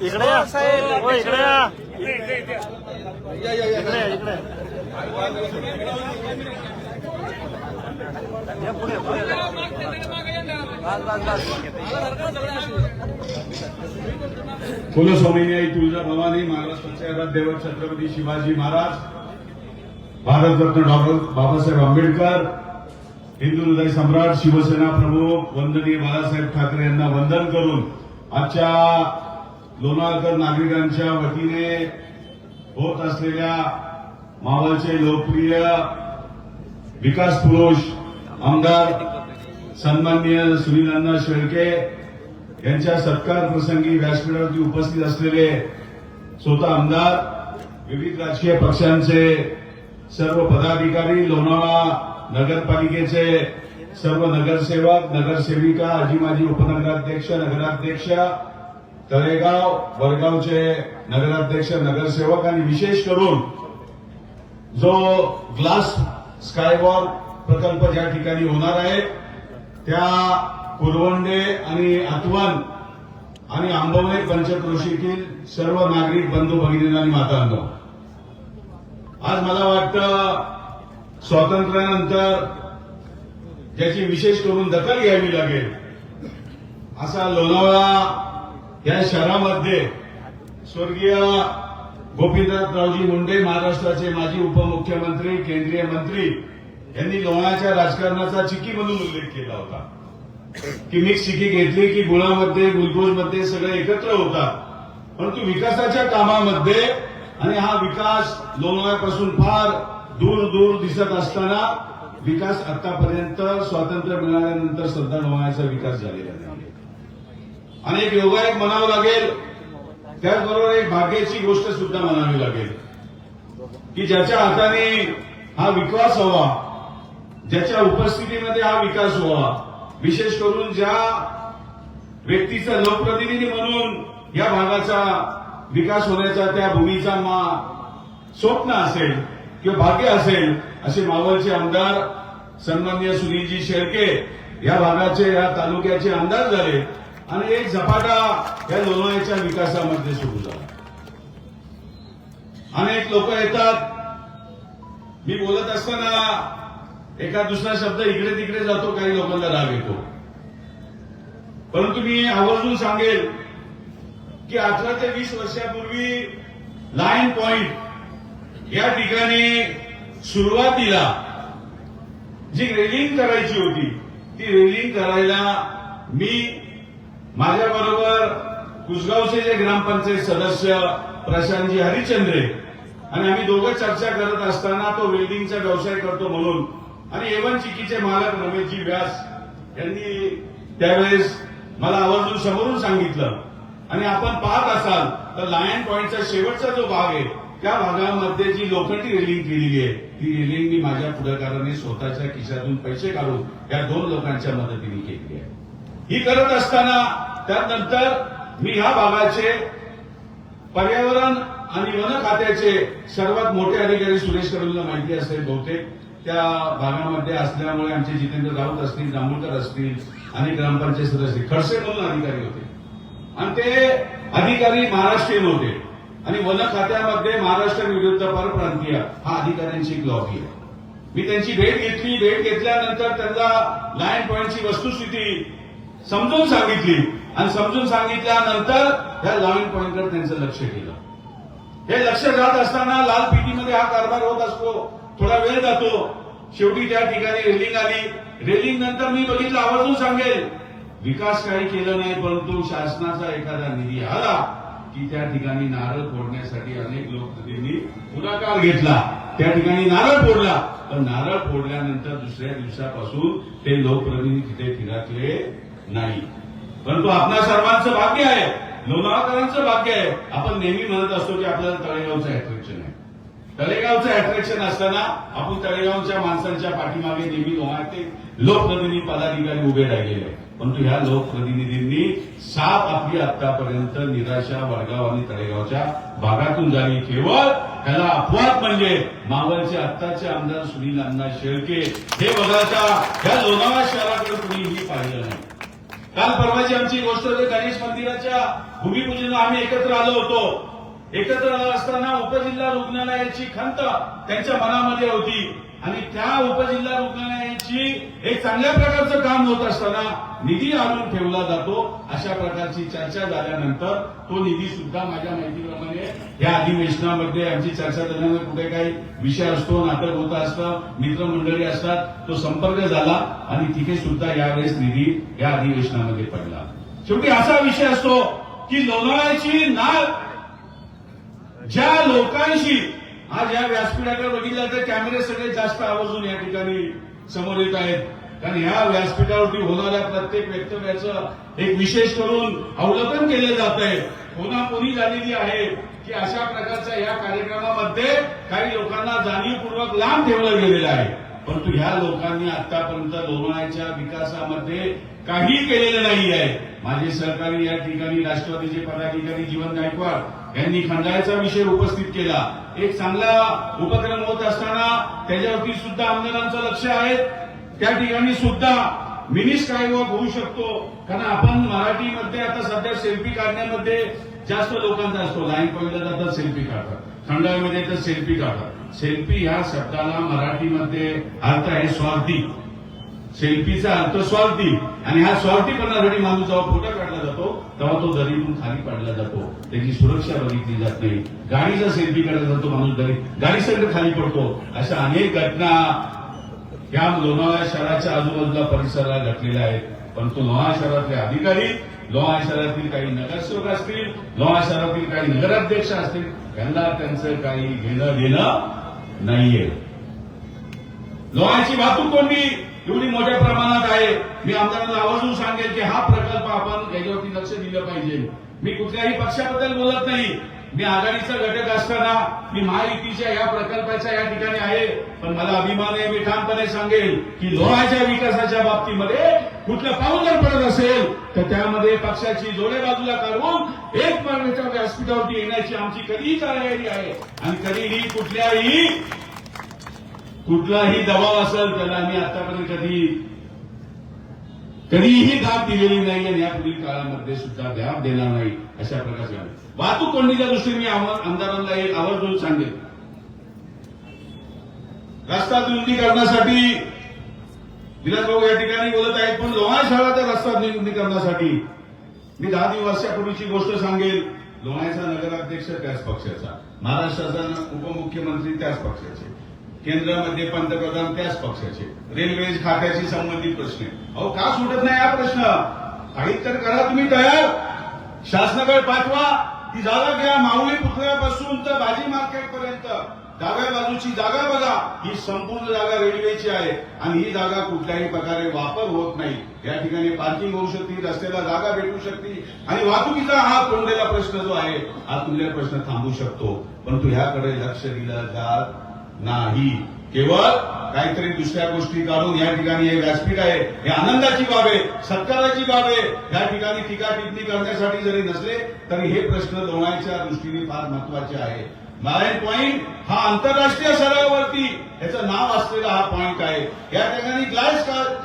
इकडे या साहेब, इकडे या, इकडे इकडे पुढे कुलस्वामिनी आई तुळजाभवानी महाराष्ट्राचे आराध्यदैवत छत्रपती शिवाजी महाराज, भारतरत्न डॉक्टर बाबासाहेब आंबेडकर, हिंदू हृदय सम्राट, शिवसेना प्रमुख वंदनीय बाळासाहेब ठाकरे यांना वंदन करून आजच्या लोणावळकर नागरिकांच्या वतीने होत असलेल्या मावळचे लोकप्रिय विकास पुरुष आमदार सन्माननीय सुनील शेळके यांच्या सत्कार प्रसंगी व्यासपीठावरती उपस्थित असलेले स्वतः आमदार, विविध राजकीय पक्षांचे सर्व पदाधिकारी, लोणावळा नगरपालिकेचे सर्व नगरसेवक, नगरसेविका, आजी माजी उपनगराध्यक्ष, नगराध्यक्ष, तळेगाव वडगावचे नगराध्यक्ष, नगरसेवक आणि विशेष करून जो ग्लास स्कायवॉक प्रकल्प ज्या ठिकाणी होणार आहे त्या कुरवंडे आणि आतवन आणि आंबवणे पंचक्रोशीतील सर्व नागरिक बंधू भगिनी आणि मातांनो, आज मला वाटतं स्वातंत्र्यानंतर ज्याची विशेष करून दखल घ्यावी लागेल असा लोणावळा या शहरामध्ये स्वर्गीय गोपीनाथरावजी मुंडे, महाराष्ट्राचे माजी उपमुख्यमंत्री, केंद्रीय मंत्री यांनी लोणावळ्याच्या राजकारणाचा चिकी म्हणून उल्लेख केला होता की मिक्स चिकी घेतली की गुळामध्ये ग्लुकोजमध्ये सगळे एकत्र होतात, परंतु विकासाच्या कामामध्ये आणि हा विकास लोणावळ्यापासून फार दूर दूर दिसत असताना विकास आतापर्यंत स्वातंत्र्य मिळाल्यानंतर सुद्धा लोणावळ्याचा विकास झालेला नाही. आणि एक योगायोग म्हणावं लागेल, त्याचबरोबर एक भाग्याची गोष्ट सुद्धा म्हणावी लागेल की ज्याच्या हाताने हा विकास व्हावा, ज्याच्या उपस्थितीमध्ये हा विकास व्हावा, विशेष करून ज्या व्यक्तीचा लोकप्रतिनिधी म्हणून या भागाचा विकास होण्याचा त्या भूमीचा स्वप्न असेल किंवा भाग्य असेल, असे मावळचे आमदार सन्माननीय सुनीलजी शेळके या भागाचे, या तालुक्याचे आमदार झाले आणि एक झपाटा या लोणावळ्याच्या विकासामध्ये सुरू झाला. अनेक लोक येतात, मी बोलत असताना एका दुसरा शब्द इकडे तिकडे जातो, काही लोकांना राग येतो, परंतु मी आवर्जून सांगेल की 18 ते 20 वर्षापूर्वी लाईन पॉइंट या ठिकाणी सुरुवातीला जी रेलिंग करायची होती ती रेलिंग करायला मी माझ्याबरोबर कुसगावचे जे ग्रामपंचायत सदस्य प्रशांतजी हरिचंद्रे आणि आम्ही दोघं चर्चा करत असताना तो वेल्डिंगचा व्यवसाय करतो म्हणून आणि एवन चिकीचे मालक रमेशजी व्यास यांनी त्यावेळेस मला आवर्जून समोरून सांगितलं आणि आपण पाहत असाल तर लायन पॉइंटचा शेवटचा जो भाग आहे त्या भागामध्ये जी लोखंडी रेलिंग केलेली आहे ती रेलिंग मी माझ्या पुढाकाराने स्वतःच्या खिशातून पैसे काढून या 2 लोकांच्या मदतीने केली आहे. ही करत असताना त्यानंतर मी ह्या भागाचे पर्यावरण आणि वन खात्याचे सर्वात मोठे अधिकारी सुरेश करूंना माहिती असेल बहुतेक, त्या भागामध्ये असल्यामुळे आमचे जितेंद्र राऊत असतील, जांभूळकर असतील आणि ग्रामपंचायत सदस्य खडसे म्हणून अधिकारी होते आणि ते अधिकारी महाराष्ट्रीयन होते आणि वन खात्यामध्ये महाराष्ट्र विरुद्ध परप्रांतीय हा अधिकाऱ्यांची एक लॉबी आहे. मी त्यांची भेट घेतली, भेट घेतल्यानंतर त्यांना लायन पॉइंटची वस्तुस्थिती समजून सांगितली आणि समजून सांगितल्यानंतर या लायन पॉइंटवर त्यांचं लक्ष गेलं. हे लक्ष जात असताना लाल पिटीमध्ये हा कारभार होत असतो, थोडा वेळ जातो, शेवटी त्या ठिकाणी रेलिंग आली. रेलिंग नंतर मी बघितलं, आवर्जून सांगेल, विकास काही केला नाही, परंतु शासनाचा एखादा निधी आला की त्या ठिकाणी नारळ फोडण्यासाठी अनेक लोकप्रतिनिधींनी पुढाकार घेतला, त्या ठिकाणी नारळ फोडला, पण नारळ फोडल्यानंतर दुसऱ्या दिवसापासून ते लोकप्रतिनिधी तिथे फिरकले नाही. परंतु आपल्या सर्वांचं भाग्य आहे, लोणावळकरांचं भाग्य आहे. आपण नेहमी म्हणत असतो की आपल्याला तळेगावचं अट्रॅक्शन आहे. तळेगावचं अट्रॅक्शन असताना आपण तळेगावच्या माणसांच्या पाठीमागे नेहमी लोणावळ्याचे लोकप्रतिनिधी पदाधिकारी उभे राहिलेले आहेत. परंतु ह्या लोकप्रतिनिधींनी साफ आपली आतापर्यंत निराशा वडगाव आणि तळेगावच्या भागातून झाली. केवळ त्याला अपवाद म्हणजे मावळचे आत्ताचे आमदार सुनील शेळके हे वगळता या लोणावळा शहराकडे कुणीही पाहिलं नाही. काल परवाची आमची गोष्ट होती, गणेश मंदिराच्या भूमिपूजनाला आम्ही एकत्र आलो होतो. एकत्र आलो असताना उपजिल्हा रुग्णालयाची खंत त्यांच्या मनामध्ये होती आणि त्या उपजिल्हा रुग्णालयाची एक चांगल्या प्रकारचं काम होत असताना निधी आणून ठेवला जातो. अशा प्रकारची चर्चा झाल्यानंतर तो निधी सुद्धा माझ्या माहितीप्रमाणे या अधिवेशनामध्ये आमची चर्चा झाल्यानंतर कुठे काही विषय असतो, नाटक होत असतं, मित्रमंडळी असतात, तो संपर्क झाला आणि तिथे सुद्धा यावेळेस निधी या अधिवेशनामध्ये पडला. शेवटी असा विषय असतो की लोणावळ्याची नाळ ज्या लोकांशी आज या व्यासपीठाकडे बघितलं तर कॅमेरे सगळे जास्त आवर्जून या ठिकाणी समोर येत आहेत. कारण ह्या व्यासपीठावरती होणाऱ्या प्रत्येक वक्तव्याचं एक विशेष करून अवलोकन केलं जात आहे. कोणाकोणी झालेली आहे की अशा प्रकारच्या या कार्यक्रमामध्ये काही लोकांना जाणीवपूर्वक लांब ठेवलं गेलेलं आहे. परंतु ह्या लोकांनी आतापर्यंत लोणावळ्याच्या विकासामध्ये काही केलेलं नाही आहे. माझे सहकारी या ठिकाणी राष्ट्रवादीचे पदाधिकारी जीवन गायकवाड यांनी खंडाळ्याचा विषय उपस्थित केला. एक चांगला उपक्रम होत असताना त्याच्यावरती सुद्धा आमदारांचं लक्ष आहे. त्या ठिकाणी सुद्धा मिनी स्कायवॉक होऊ शकतो. कारण आपण मराठीमध्ये आता सध्या सेल्फी काढण्यामध्ये जास्त लोकांचा असतो. लाईन पॉईंटला जातात सेल्फी काढतात, खंडाळ्यामध्ये तर सेल्फी काढतात. सेल्फी ह्या शब्दाला मराठीमध्ये अर्थ आहे स्वार्थी. सेल्फीचा अर्थ स्वार्थी आणि हा स्वार्थीपणासाठी माणूस जेव्हा फोटो काढला जातो तेव्हा तो दरीतून खाली पाडला जातो. त्याची सुरक्षा बघितली जात नाही. गाडीचा सेल्फी काढला जातो, माणूस गाडी सगळं खाली पडतो. अशा अनेक घटना या लोणावळा शहराच्या आजूबाजूला परिसराला घडलेल्या आहेत. परंतु लोणावळा शहरातले अधिकारी, लोणावळा शहरातील काही नगरसेवक असतील, लोणावळा शहरातील काही नगराध्यक्ष असतील, यांना त्यांचं काही घेणं देणं नाहीये. लोणावळ्याची वाहतूक कोंडी एवढी मोठ्या प्रमाणात आहे. मी आमदारांना आवर्जून सांगेल की हा प्रकल्प आपण याच्यावरती लक्ष दिलं पाहिजे. मी कुठल्याही पक्षाबद्दल बोलत नाही. मी आघाडीचा घटक असताना मी महायुतीच्या या प्रकल्पाच्या या ठिकाणी आहे. पण मला अभिमान आहे, मी ठामपणे सांगेल की लोणावळ्याच्या विकासाच्या बाबतीमध्ये कुठलं पाऊल जर पडत असेल तर त्यामध्ये पक्षाची जोडे बाजूला काढून एक मार्गाच्या व्यासपीठावरती येण्याची आमची कधीही तयारी आहे. आणि कधीही कुठलाही दबाव असेल त्याला आम्ही आतापर्यंत कधीही दाब दिलेली नाही आणि यापुढील काळामध्ये सुद्धा दाब देणार नाही. अशा प्रकारचे वाहतूक कोंडीच्या दृष्टीने मी आमदारांना एक आवर्जून सांगेन. रस्ता रुंदीकरणासाठी विलास भाऊ या ठिकाणी बोलत आहेत, पण लोणावळा शहराचा रस्ता रुंदीकरणासाठी मी 10 वर्षापूर्वीची गोष्ट सांगेल. लोणावळ्याचा नगराध्यक्ष त्याच पक्षाचा, महाराष्ट्राचा उपमुख्यमंत्री त्याच पक्षाचे, केंद्रामध्ये पंतप्रधान त्याच पक्षाचे, रेल्वे खात्याशी संबंधित प्रश्न. अहो का सुटत नाही हा प्रश्न? काही तर करा तुम्ही तयार. शासनाकडे पाठवा, ती जागा घ्या. माऊली पुतळ्यापासून तर भाजी मार्केटपर्यंत डाव्या बाजूची जागा बघा. ही संपूर्ण जागा रेल्वेची आहे आणि ही जागा कुठल्याही प्रकारे वापर होत नाही. या ठिकाणी पार्किंग होऊ शकते, रस्त्याला जागा भेटू शकते आणि वाहतुकीचा हा कोंडलेला प्रश्न जो आहे हा तुमचा प्रश्न थांबू शकतो. परंतु ह्याकडे लक्ष दिलं जात नाही. केवळ काहीतरी दुसऱ्या गोष्टी काढून या ठिकाणी हे व्यासपीठ आहे, हे आनंदाची बाब आहे, सत्काराची बाब आहे. या ठिकाणी टीका टिप्पणी करण्यासाठी जरी नसले तरी हे प्रश्न लोणावळ्याच्या दृष्टीने फार महत्वाचे आहे. नारायण पॉइंट हा आंतरराष्ट्रीय स्तरावरती याचं नाव असलेला हा पॉइंट आहे. या ठिकाणी ग्लास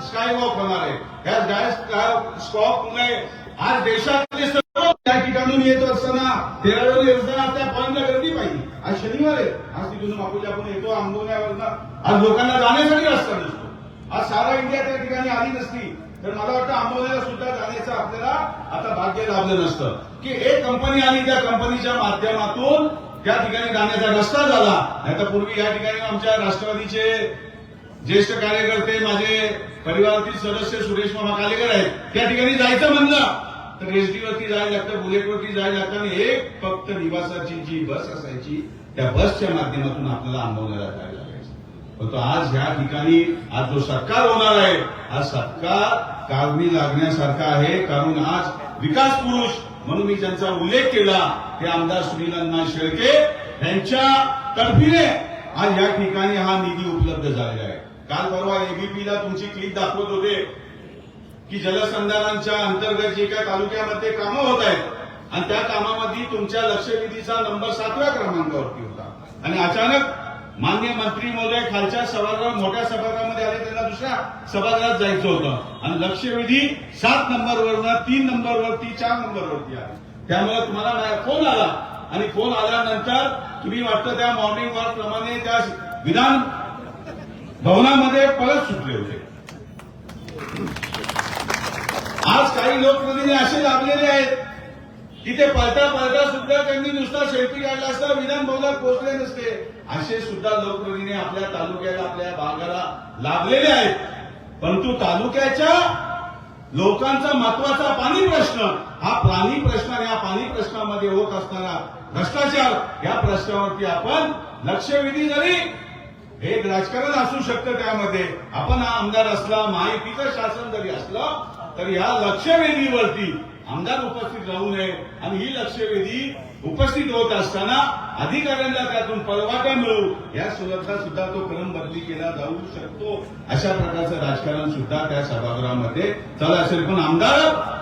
स्कायवॉक होणार आहे. या ग्लास स्कॉकमुळे आज देशातले सर्व त्या ठिकाणून येत असताना 13 योजना त्या पॉइंटला गर्दी पाहिजे. आज शनिवार आहे, आज तिथून आपण येतो आंबोण्यावरनं. आज लोकांना जाण्यासाठी रस्ता नसतो. आज सारा इंडिया त्या ठिकाणी आली नसती तर मला वाटतं आंबोण्याला सुद्धा जाण्याचं आपल्याला आता भाग्य लाभलं नसतं की एक कंपनी आली, त्या कंपनीच्या माध्यमातून त्या ठिकाणी जाण्याचा रस्ता झाला. नाही तर पूर्वी या ठिकाणी आमच्या राष्ट्रवादीचे ज्येष्ठ कार्यकर्ते, माझे परिवारातील सदस्य सुरेश मामा कालेकर आहेत, त्या ठिकाणी जायचं म्हणलं तर एसटीवरती जायला लागतं, बुलेटवरती जायला लागतं आणि एक फक्त निवासाची जी बस असायची त्या बसच्या माध्यमातून आपल्याला आंबवण्याला जायला लागायचं. परंतु आज ह्या ठिकाणी आज जो सत्कार होणार आहे हा सत्कार काढणी लागण्यासारखा आहे. कारण आज विकास पुरुष म्हणून मी ज्यांचा उल्लेख केला ते आमदार सुनील अण्णा शेळके यांच्या तर्फीने आज या ठिकाणी हा निधी उपलब्ध झालेला आहे. काल परवा एबीपीला तुमची क्लिप दाखवत होते की जलसंधारणाच्या अंतर्गत जे काही तालुक्यामध्ये कामं होत आहेत आणि त्या कामामध्ये तुमच्या लक्षवेधीचा नंबर 7व्या क्रमांकावरती होता आणि अचानक मान्य मंत्री महोदय खालच्या सभागृह मोठ्या सभागृहामध्ये आले, त्यांना दुसऱ्या सभागृहात जायचं होतं आणि लक्षवेधी 7 नंबरवरनं 3 नंबरवरती 4 नंबरवरती आले. त्यामुळे तुम्हाला फोन आला आणि फोन आल्यानंतर तुम्ही वाटतं त्या मॉर्निंग वॉक प्रमाणे त्या विधान भवनामध्ये परत सुटले होते. आज काही लोकप्रतिनिधी असे लाभलेले आहेत की ते पळता पळता सुद्धा त्यांनी नुसता सेल्फी काढला असता विधान भवनात पोहोचले नसते. असे सुद्धा लोकप्रतिनिधी आपल्या तालुक्याला आपल्या भागाला लाभलेले आहेत. परंतु तालुक्याच्या लोकांचा महत्वाचा पाणी प्रश्न हा पाणी प्रश्न आणि या पाणी प्रश्नामध्ये होत असणारा भ्रष्टाचार या प्रश्नावरती आपण लक्षवेधी जरी एक राजकारण असू शकतं, त्यामध्ये आपण हा आमदार असला महायुतीचं शासन जरी असलं तर या लक्षवेधीवरती आमदार उपस्थित राहू नये आणि ही लक्षवेधी उपस्थित होत असताना अधिकाऱ्यांना त्यातून पळवाटा मिळू या सुद्धा तो क्रम बदली केला जाऊ शकतो. अशा प्रकारचं राजकारण सुद्धा त्या सभागृहामध्ये चालू असेल. पण आमदार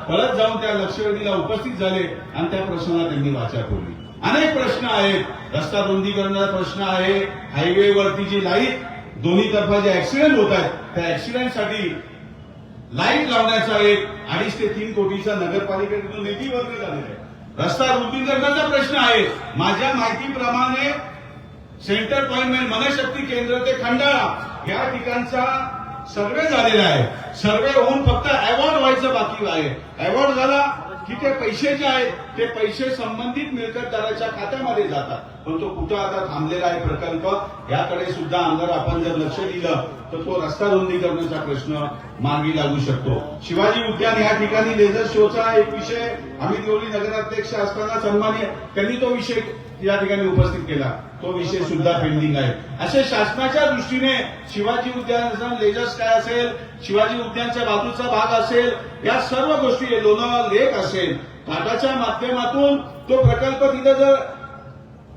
परत जाऊन त्या लक्षवेधीला उपस्थित झाले आणि त्या प्रश्नाला त्यांनी वाचा फोडली. अनेक प्रश्न आहेत. रस्ता रुंदीकरणाचा प्रश्न आहे, हायवेवरती जी लाईट दोन्ही तर्फा जे ऍक्सिडेंट होत आहेत त्या ऍक्सिडेंटसाठी लाईट लावण्याचा एक 2.5 ते 3 कोटीचा नगरपालिकेकडून निधी वर्ग झालेला आहे. रस्ता रुंदीकरणाचा प्रश्न आहे. माझ्या माहितीप्रमाणे सेंटर पॉइंट मनशक्ती केंद्र ते खंडाळा या ठिकाणचा सर्वे झालेला आहे. सर्वे होऊन फक्त अवॉर्ड व्हायचं बाकी आहे. अवॉर्ड झाला की ते पैसे जे आहेत ते पैसे संबंधित मिळकतदाराच्या खात्यामध्ये जातात. पण तो कुठं आता थांबलेला आहे प्रकल्प, याकडे सुद्धा आमदार आपण जर लक्ष दिलं तर तो रस्ता रुंदीकरणाचा प्रश्न मार्गी लागू शकतो. शिवाजी उद्यान या ठिकाणी लेझर शोचा एक विषय आम्ही देवळी नगराध्यक्ष असताना सन्मान्य त्यांनी तो विषय या ठिकाणी उपस्थित केला. तो विषय सुद्धा पेंडिंग आहे. असे शासनाच्या दृष्टीने शिवाजी उद्यान लेजर्स काय असेल, शिवाजी उद्यानच्या बाजूचा भाग असेल, या सर्व गोष्टी लोणावळा लेक असेल, टाटाच्या माध्यमातून तो प्रकल्प तिथं जर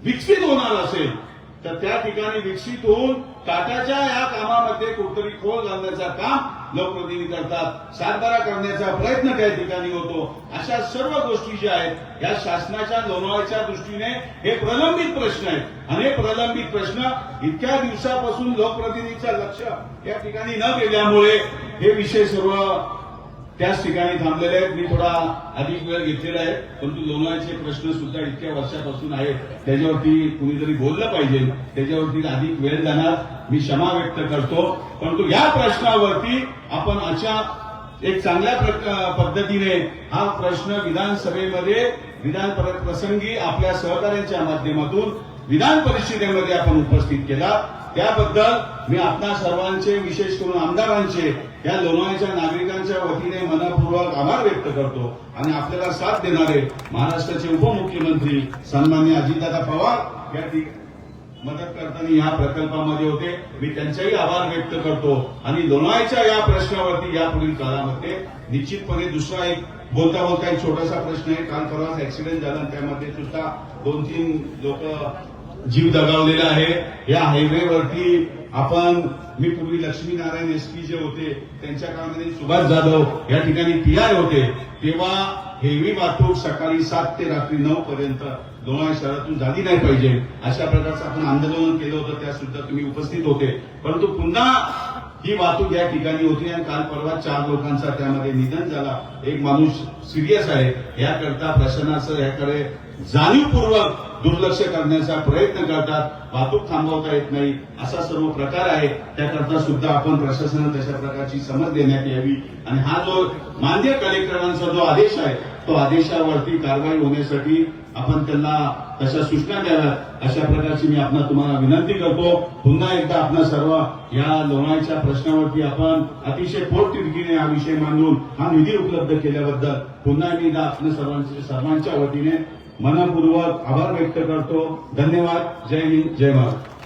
विकसित होणार असेल तर त्या ठिकाणी विकसित होऊन टाटाच्या या कामामध्ये कुठेतरी खोल घालण्याचं काम लोकप्रतिनिधी करतात. सातबारा करण्याचा प्रयत्न त्या ठिकाणी होतो. अशा सर्व गोष्टी ज्या आहेत या शासनाच्या लोणावळ्याच्या दृष्टीने हे प्रलंबित प्रश्न आहेत आणि हे प्रलंबित प्रश्न इतक्या दिवसापासून लोकप्रतिनिधीचं लक्ष या ठिकाणी न गेल्यामुळे हे विषय सर्व त्याच ठिकाणी थांबलेले आहेत. मी थोडा अधिक वेळ घेतलेला आहे, परंतु लोणावळ्याचे प्रश्न सुद्धा इतक्या वर्षापासून आहेत, त्याच्यावरती कुणीतरी बोललं पाहिजे, त्याच्यावरती अधिक वेळ जाणार. मी क्षमा व्यक्त करतो. परंतु या प्रश्नावरती आपण अशा एक चांगल्या पद्धतीने हा प्रश्न विधानसभेमध्ये विधान प्रसंगी आपल्या सहकार्यांच्या माध्यमातून विधान परिषदेमध्ये आपण उपस्थित केला. त्याबद्दल मी आपणा सर्वांचे, विशेष करून आमदारांचे, या लोणावळ्याच्या नागरिकांच्या वतीने मनपूर्वक आभार व्यक्त करतो आणि आपल्याला साथ देणारे महाराष्ट्राचे उपमुख्यमंत्री सन्माननीय अजितदादा पवार या मदत करताना या प्रकल्पामध्ये होते. मी त्यांचाही आभार व्यक्त करतो आणि लोणावळ्याच्या या प्रश्नावरती यापुढील काळामध्ये निश्चितपणे दुसरा एक बोलता बोलता एक छोटासा प्रश्न आहे. काल परवाच ऍक्सिडेंट झाला, त्यामध्ये सुद्धा 2-3 लोक जीव दगावलेला आहे. या हायवेवरती मी पूर्वी लक्ष्मीनारायण एसपी जे होते त्यांच्या काळामध्ये सुभाष जाधव या ठिकाणी पीआय होते, तेव्हा हेवी वाहतूक सकाळी 7 ते रात्री 9 पर्यंत लोणावळा शहरातून झाली नाही पाहिजे अशा प्रकारचं आपण आंदोलन केलं होतं. त्या सुद्धा तुम्ही उपस्थित होते. परंतु पुन्हा ही वाहतूक या ठिकाणी होती आणि काल परवा 4 लोकांचा त्यामध्ये निधन झाला. एक माणूस सिरियस आहे. याकरता प्रशासनाचं याकडे जाणीवपूर्वक दुर्लक्ष करण्याचा प्रयत्न करतात. वाहतूक थांबवता येत नाही, असा सर्व प्रकार आहे. त्याकरता सुद्धा आपण प्रशासनाला तशा प्रकारची समज देण्यात यावी आणि हा जो मान्य कलेक्टरांचा जो आदेश आहे तो आदेशावरती कारवाई होण्यासाठी आपण त्यांना तशा सूचना द्याव्यात अशा प्रकारची मी तुम्हाला विनंती करतो. पुन्हा एकदा आपणा सर्व या लोणावळ्याच्या प्रश्नावरती आपण अतिशय पोटतिडकीने हा विषय मांडून हा निधी उपलब्ध केल्याबद्दल पुन्हा मी आपल्या सर्वांच्या वतीने मनपूर्वक आभार व्यक्त करतो. धन्यवाद. जय हिंद, जय महाराष्ट्र.